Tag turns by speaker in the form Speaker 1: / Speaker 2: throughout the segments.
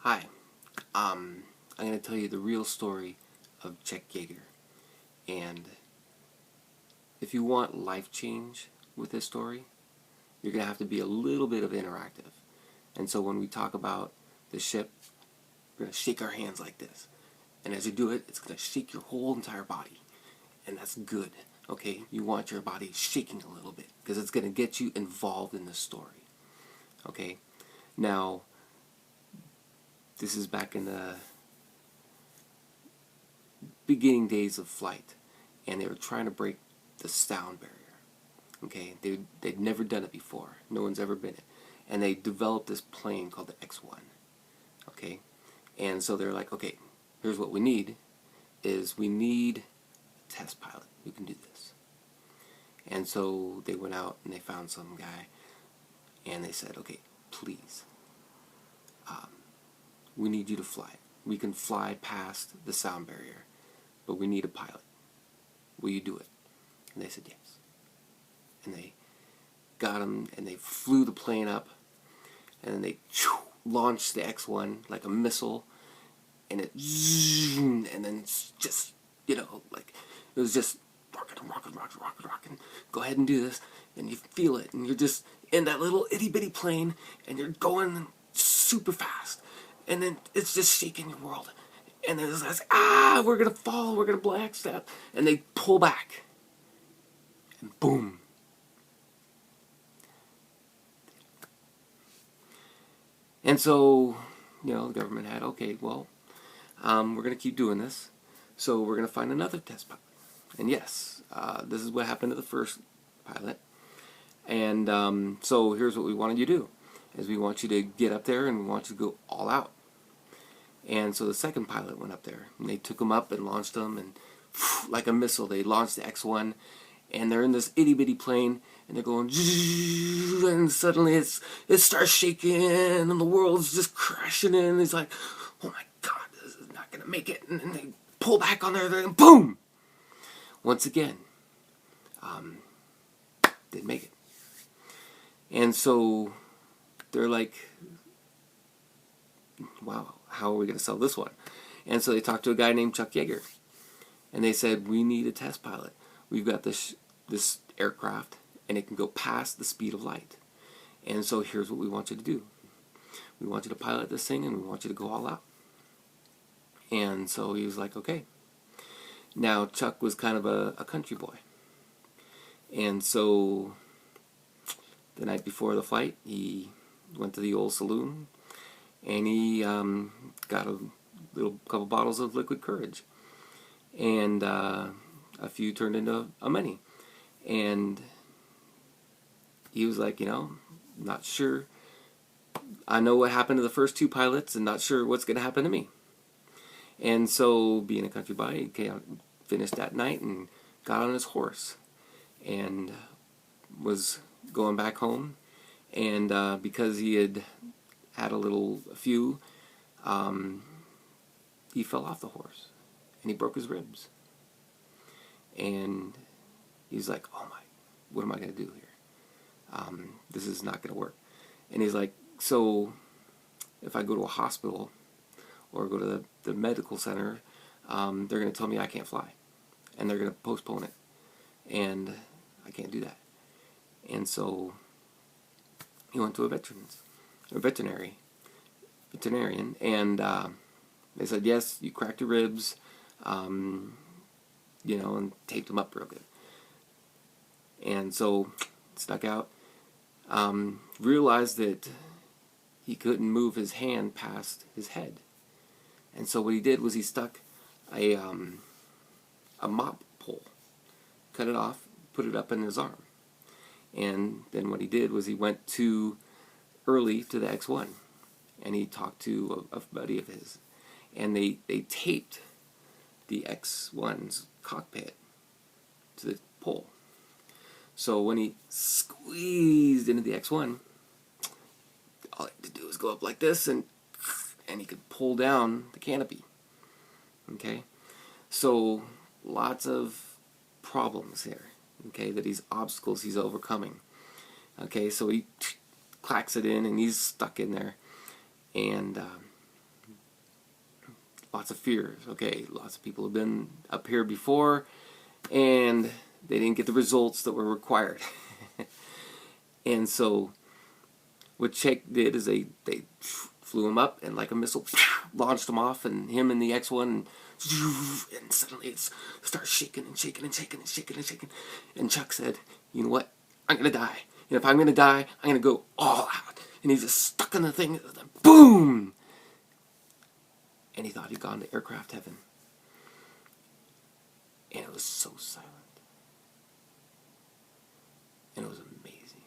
Speaker 1: Hi, I'm going to tell you the real story of Chuck Yeager. And if you want life change with this story, you're going to have to be a little bit of interactive. And so when we talk about the ship, we're going to shake our hands like this. And as you do it, it's going to shake your whole entire body. And that's good, okay? You want your body shaking a little bit because it's going to get you involved in the story, okay? Now, this is back in the beginning days of flight, and they were trying to break the sound barrier. Okay, they'd never done it before. No one's ever been it, and they developed this plane called the X-1. Okay, and so they're like, okay, here's what we need: we need a test pilot who can do this. And so they went out and they found some guy, and they said, okay, please, we need you to fly. We can fly past the sound barrier, but we need a pilot. Will you do it? And they said yes. And they got him, and they flew the plane up, and then they launched the X-1 like a missile, and it zoomed, and then it's just, like, it was just rocket, go ahead and do this, and you feel it, and you're just in that little itty-bitty plane, and you're going super fast, and then it's just shaking your world, and then it's like, we're gonna fall, we're gonna black step, and they pull back, and boom. And so, the government had, okay, well, we're going to keep doing this, so we're going to find another test pilot. And yes, this is what happened to the first pilot. And so here's what we wanted you to do, is we want you to get up there and we want you to go all out. And so the second pilot went up there, and they took him up and launched him, and like a missile, they launched the X-1, and they're in this itty-bitty plane, and they're going, and suddenly it starts shaking, and the world's just crashing in, and it's like, oh my god, this is not going to make it, and then they pull back on there, and boom! Once again, didn't make it. And so, they're like, wow, how are we going to sell this one? And so they talked to a guy named Chuck Yeager, and they said, we need a test pilot. We've got this aircraft, and it can go past the speed of light. And so here's what we want you to do. We want you to pilot this thing, and we want you to go all out. And so he was like, okay. Now, Chuck was kind of a country boy. And so the night before the flight, he went to the old saloon, and he got a couple bottles of liquid courage. And a few turned into a many. And he was like, not sure. I know what happened to the first two pilots and not sure what's going to happen to me. And so, being a country boy, he finished that night and got on his horse and was going back home. And because he had a few, he fell off the horse and he broke his ribs. And he's like, oh my, what am I going to do here? This is not going to work. And he's like, so if I go to a hospital or go to the medical center, they're going to tell me I can't fly. And they're going to postpone it. And I can't do that. And so he went to a veterinarian. And they said, yes, you cracked your ribs, and taped them up real good. And so stuck out, realized that he couldn't move his hand past his head. And so what he did was he stuck a mop pole, cut it off, put it up in his arm. And then what he did was he went early to the X-1, and he talked to a buddy of his, and they taped the X-1's cockpit to the pole. So when he squeezed into the X-1, all he had to do was go up like this, and he could pull down the canopy. Okay? So lots of problems here, okay, obstacles he's overcoming. Okay, so he clacks it in, and he's stuck in there. And lots of fears. Okay, lots of people have been up here before, and they didn't get the results that were required. And so what Czech did is they flew him up, and like a missile, launched him off, and him and the X-1, and suddenly it starts shaking and shaking and shaking and shaking and shaking. And Chuck said, you know what? I'm going to die. And if I'm going to die, I'm going to go all out. And he's just stuck in the thing. Boom! And he thought he'd gone to aircraft heaven. And it was so silent. And it was amazing.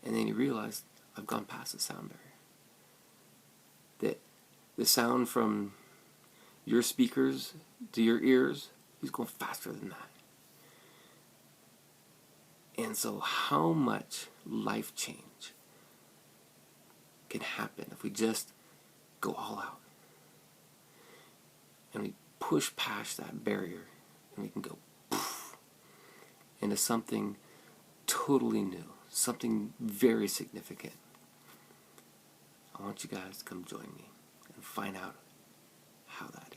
Speaker 1: And then he realized, I've gone past the sound barrier. That the sound from your speakers to your ears, he's going faster than that. And so how much life change can happen if we just go all out? And we push past that barrier, and we can go poof, into something totally new, something very significant. I want you guys to come join me and find out how that is.